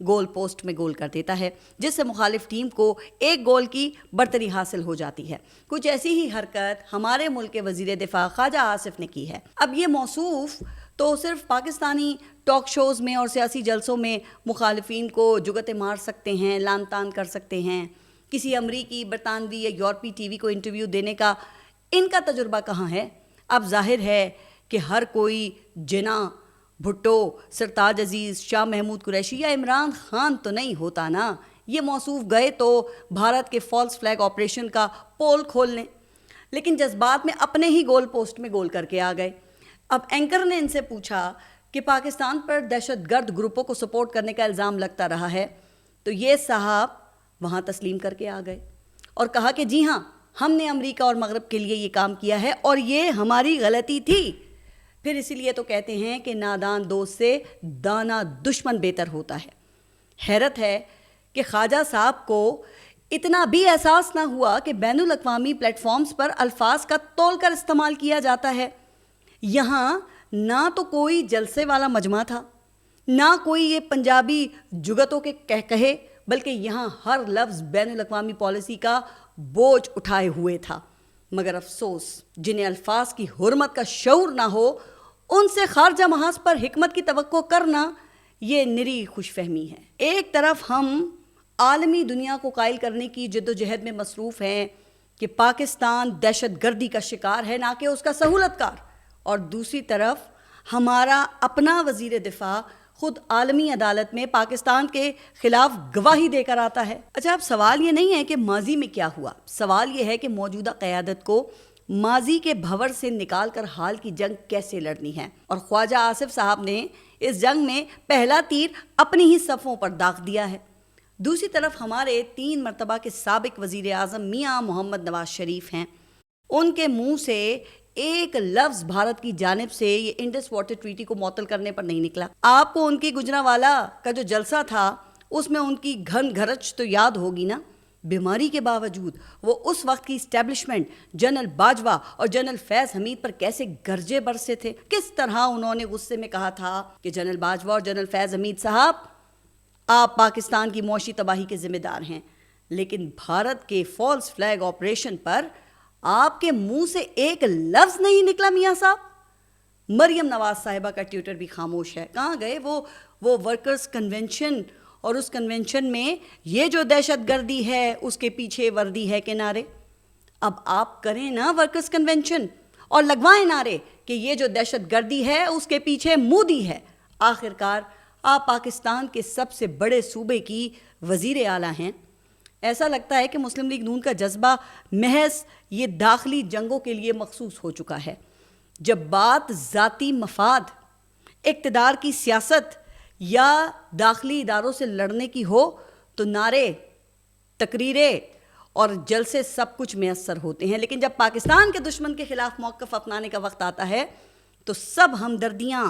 Goal post میں گول کر دیتا ہے، جس سے مخالف ٹیم کو ایک گول کی برتری حاصل ہو جاتی ہے۔ کچھ ایسی ہی حرکت ہمارے ملک کے وزیر دفاع خواجہ آصف نے کی ہے۔ اب یہ موصوف تو صرف پاکستانی ٹاک شوز میں اور سیاسی جلسوں میں مخالفین کو جگتیں مار سکتے ہیں، لان تان کر سکتے ہیں، کسی امریکی، برطانوی یا یورپی ٹی وی کو انٹرویو دینے کا ان کا تجربہ کہاں ہے؟ اب ظاہر ہے کہ ہر کوئی جناح، بھٹو، سرتاج عزیز، شاہ محمود قریشی یا عمران خان تو نہیں ہوتا نا۔ یہ موصوف گئے تو بھارت کے فالس فلیگ آپریشن کا پول کھولنے، لیکن جذبات میں اپنے ہی گول پوسٹ میں گول کر کے آ گئے۔ اب اینکر نے ان سے پوچھا کہ پاکستان پر دہشت گرد گروپوں کو سپورٹ کرنے کا الزام لگتا رہا ہے، تو یہ صاحب وہاں تسلیم کر کے آ گئے اور کہا کہ جی ہاں، ہم نے امریکہ اور مغرب کے لیے یہ کام کیا ہے اور یہ ہماری غلطی تھی۔ پھر اسی لیے تو کہتے ہیں کہ نادان دوست سے دانا دشمن بہتر ہوتا ہے۔ حیرت ہے کہ خواجہ صاحب کو اتنا بھی احساس نہ ہوا کہ بین الاقوامی پلیٹ فارمز پر الفاظ کا تول کر استعمال کیا جاتا ہے۔ یہاں نہ تو کوئی جلسے والا مجمع تھا، نہ کوئی یہ پنجابی جگتوں کے کہے، بلکہ یہاں ہر لفظ بین الاقوامی پالیسی کا بوجھ اٹھائے ہوئے تھا۔ مگر افسوس، جنہیں الفاظ کی حرمت کا شعور نہ ہو، ان سے خارجہ محاذ پر حکمت کی توقع کرنا یہ نری خوش فہمی ہے۔ ایک طرف ہم عالمی دنیا کو قائل کرنے کی جد و جہد میں مصروف ہیں کہ پاکستان دہشت گردی کا شکار ہے، نہ کہ اس کا سہولت کار، اور دوسری طرف ہمارا اپنا وزیر دفاع خود عالمی عدالت میں پاکستان کے خلاف گواہی دے کر آتا ہے۔ اچھا، اب سوال یہ نہیں ہے کہ ماضی میں کیا ہوا، سوال یہ ہے کہ موجودہ قیادت کو ماضی کے بھنور سے نکال کر حال کی جنگ کیسے لڑنی ہے، اور خواجہ آصف صاحب نے اس جنگ میں پہلا تیر اپنی ہی صفوں پر داغ دیا ہے۔ دوسری طرف ہمارے 3 مرتبہ کے سابق وزیر اعظم میاں محمد نواز شریف ہیں، ان کے منہ سے ایک لفظ بھارت کی جانب سے یہ انڈس واٹر ٹریٹی کو معطل کرنے پر نہیں نکلا۔ آپ کو ان کی گجرانوالہ کا جو جلسہ تھا اس میں ان کی گھن گھرچ تو یاد ہوگی نا۔ بیماری کے باوجود وہ اس وقت کی اسٹیبلشمنٹ جنرل باجوہ اور جنرل فیض حمید پر کیسے گرجے برسے تھے، کس طرح انہوں نے غصے میں کہا تھا کہ جنرل باجوہ اور جنرل فیض حمید صاحب، آپ پاکستان کی معاشی تباہی کے ذمہ دار ہیں، لیکن بھارت کے فالس فلیگ آپریشن پر آپ کے منہ سے ایک لفظ نہیں نکلا میاں صاحب۔ مریم نواز صاحبہ کا ٹویٹر بھی خاموش ہے۔ کہاں گئے وہ ورکرز کنونشن، اور اس کنونشن میں یہ جو دہشت گردی ہے اس کے پیچھے وردی ہے کے نعرے؟ اب آپ کریں نا ورکرز کنونشن اور لگوائیں نعرے کہ یہ جو دہشت گردی ہے اس کے پیچھے مودی ہے۔ آخرکار آپ پاکستان کے سب سے بڑے صوبے کی وزیر اعلیٰ ہیں۔ ایسا لگتا ہے کہ مسلم لیگ نون کا جذبہ محض یہ داخلی جنگوں کے لیے مخصوص ہو چکا ہے۔ جب بات ذاتی مفاد، اقتدار کی سیاست یا داخلی اداروں سے لڑنے کی ہو تو نعرے، تقریریں اور جلسے سب کچھ میسر ہوتے ہیں، لیکن جب پاکستان کے دشمن کے خلاف موقف اپنانے کا وقت آتا ہے تو سب ہمدردیاں،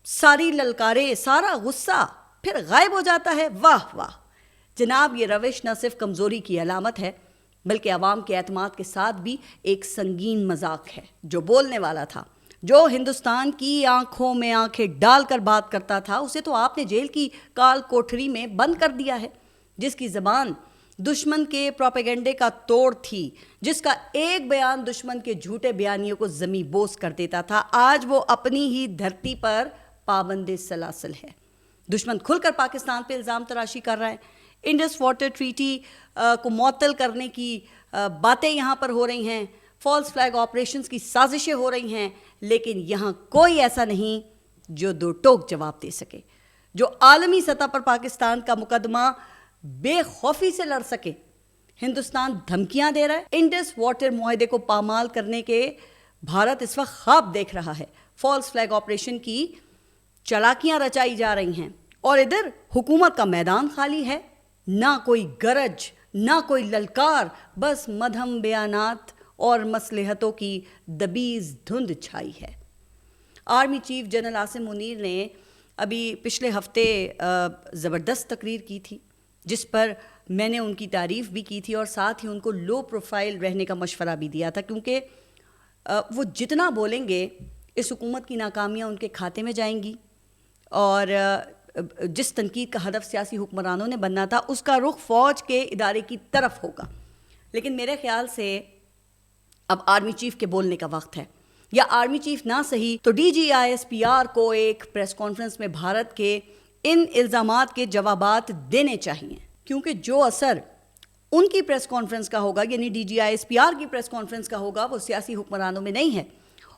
ساری للکاریں، سارا غصہ پھر غائب ہو جاتا ہے۔ واہ واہ جناب، یہ روش نہ صرف کمزوری کی علامت ہے بلکہ عوام کے اعتماد کے ساتھ بھی ایک سنگین مذاق ہے۔ جو بولنے والا تھا، جو ہندوستان کی آنکھوں میں آنکھیں ڈال کر بات کرتا تھا، اسے تو آپ نے جیل کی کال کوٹھری میں بند کر دیا ہے۔ جس کی زبان دشمن کے پروپیگنڈے کا توڑ تھی، جس کا ایک بیان دشمن کے جھوٹے بیانیوں کو زمیں بوس کر دیتا تھا، آج وہ اپنی ہی دھرتی پر پابند سلاسل ہے۔ دشمن کھل کر پاکستان پہ الزام تراشی کر رہا ہے۔ انڈس واٹر ٹریٹی کو معطل کرنے کی باتیں یہاں پر ہو رہی ہیں، فالس فلیگ آپریشنز کی سازشیں ہو رہی ہیں، لیکن یہاں کوئی ایسا نہیں جو دو ٹوک جواب دے سکے، جو عالمی سطح پر پاکستان کا مقدمہ بے خوفی سے لڑ سکے۔ ہندوستان دھمکیاں دے رہا ہے۔ انڈس واٹر معاہدے کو پامال کرنے کے بھارت اس وقت خواب دیکھ رہا ہے۔ فالس فلیگ آپریشن کی چالاکیاں رچائی جا رہی ہیں، اور ادھر حکومت کا میدان خالی ہے، نہ کوئی گرج، نہ کوئی للکار، بس مدھم بیانات اور مصلحتوں کی دبیز دھند چھائی ہے۔ Army chief general Asim Munir نے ابھی پچھلے ہفتے زبردست تقریر کی تھی، جس پر میں نے ان کی تعریف بھی کی تھی اور ساتھ ہی ان کو لو پروفائل رہنے کا مشورہ بھی دیا تھا، کیونکہ وہ جتنا بولیں گے اس حکومت کی ناکامیاں ان کے کھاتے میں جائیں گی، اور جس تنقید کا ہدف سیاسی حکمرانوں نے بننا تھا اس کا رخ فوج کے ادارے کی طرف ہوگا. لیکن میرے خیال سے اب آرمی چیف کے بولنے کا وقت ہے, یا آرمی چیف نہ صحیح تو D G I S P R کو ایک پریس کانفرنس میں بھارت کے ان الزامات کے جوابات دینے چاہیے, کیونکہ جو اثر ان کی پریس کانفرنس کا ہوگا, یعنی D G I S P R کی پریس کانفرنس کا ہوگا, وہ سیاسی حکمرانوں میں نہیں ہے.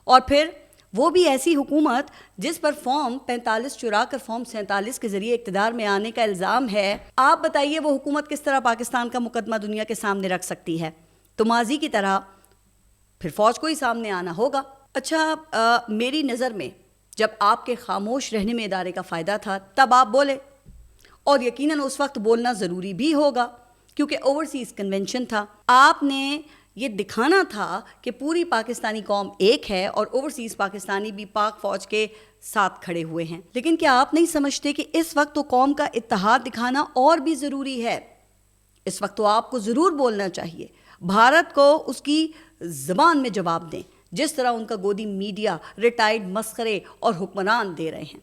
اور پھر وہ بھی ایسی حکومت جس پر فارم 45 چرا کر فارم 47 کے ذریعے اقتدار میں آنے کا الزام ہے. آپ بتائیے وہ حکومت کس طرح پاکستان کا مقدمہ دنیا کے سامنے رکھ سکتی ہے؟ تو ماضی کی طرح پھر فوج کو ہی سامنے آنا ہوگا. اچھا, میری نظر میں جب آپ کے خاموش رہنے میں ادارے کا فائدہ تھا تب آپ بولے, اور یقیناً اس وقت بولنا ضروری بھی ہوگا کیونکہ اوورسیز کنونشن تھا. آپ نے یہ دکھانا تھا کہ پوری پاکستانی قوم ایک ہے اور اوورسیز پاکستانی بھی پاک فوج کے ساتھ کھڑے ہوئے ہیں. لیکن کیا آپ نہیں سمجھتے کہ اس وقت تو قوم کا اتحاد دکھانا اور بھی ضروری ہے؟ اس وقت تو آپ کو ضرور بولنا چاہیے, بھارت کو اس کی زبان میں جواب دیں جس طرح ان کا گودی میڈیا ریٹائرڈ مسخرے اور حکمران دے رہے ہیں.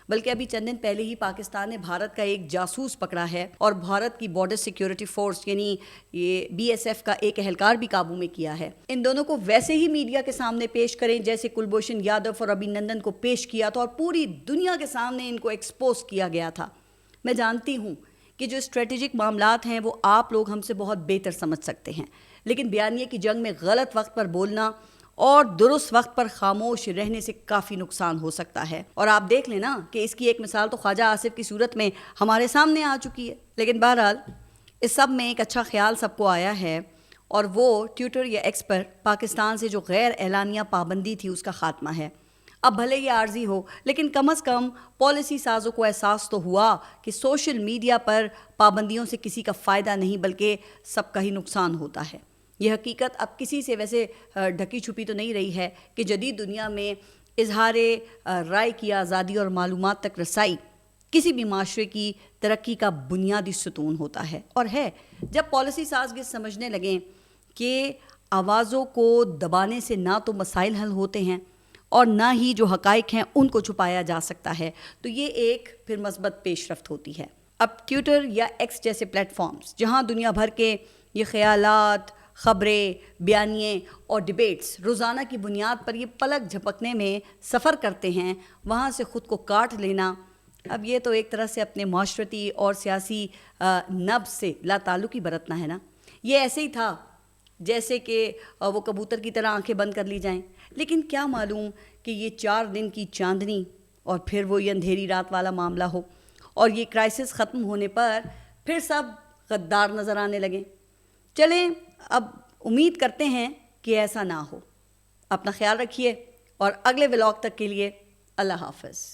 بلکہ ابھی چند دن پہلے ہی پاکستان نے بھارت کا ایک جاسوس پکڑا ہے اور بھارت کی بارڈر سیکیورٹی فورس یعنی یہ بی ایس ایف کا ایک اہلکار بھی قابو میں کیا ہے. ان دونوں کو ویسے ہی میڈیا کے سامنے پیش کریں جیسے کلبھوشن یادو اور ابھی نندن کو پیش کیا تھا, اور پوری دنیا کے سامنے ان کو ایکسپوز کیا گیا تھا. میں جانتی ہوں کہ جو اسٹریٹجک معاملات ہیں وہ آپ لوگ ہم سے بہت بہتر سمجھ سکتے ہیں, لیکن بیانیے کی جنگ میں غلط وقت پر بولنا اور درست وقت پر خاموش رہنے سے کافی نقصان ہو سکتا ہے. اور آپ دیکھ لیں نا کہ اس کی ایک مثال تو خواجہ آصف کی صورت میں ہمارے سامنے آ چکی ہے. لیکن بہرحال اس سب میں ایک اچھا خیال سب کو آیا ہے, اور وہ ٹویٹر یا ایکس پر پاکستان سے جو غیر اعلانیہ پابندی تھی اس کا خاتمہ ہے. اب بھلے یہ عارضی ہو لیکن کم از کم پالیسی سازوں کو احساس تو ہوا کہ سوشل میڈیا پر پابندیوں سے کسی کا فائدہ نہیں بلکہ سب کا ہی نقصان ہوتا ہے. یہ حقیقت اب کسی سے ویسے ڈھکی چھپی تو نہیں رہی ہے کہ جدید دنیا میں اظہار رائے کی آزادی اور معلومات تک رسائی کسی بھی معاشرے کی ترقی کا بنیادی ستون ہوتا ہے. اور ہے جب پالیسی ساز یہ سمجھنے لگیں کہ آوازوں کو دبانے سے نہ تو مسائل حل ہوتے ہیں اور نہ ہی جو حقائق ہیں ان کو چھپایا جا سکتا ہے, تو یہ ایک پھر مثبت پیش رفت ہوتی ہے. اب ٹویٹر یا ایکس جیسے پلیٹ فارمز جہاں دنیا بھر کے یہ خیالات, خبریں, بیانیے اور ڈیبیٹس روزانہ کی بنیاد پر یہ پلک جھپکنے میں سفر کرتے ہیں, وہاں سے خود کو کاٹ لینا, اب یہ تو ایک طرح سے اپنے معاشرتی اور سیاسی نبض سے لا تعلقی برتنا ہے نا. یہ ایسے ہی تھا جیسے کہ وہ کبوتر کی طرح آنکھیں بند کر لی جائیں. لیکن کیا معلوم کہ یہ 4 دن کی چاندنی اور پھر وہ یہ اندھیری رات والا معاملہ ہو اور یہ کرائسس ختم ہونے پر پھر سب غدار نظر آنے لگیں. چلیں اب امید کرتے ہیں کہ ایسا نہ ہو. اپنا خیال رکھیے اور اگلے ولاگ تک کے لیے اللہ حافظ.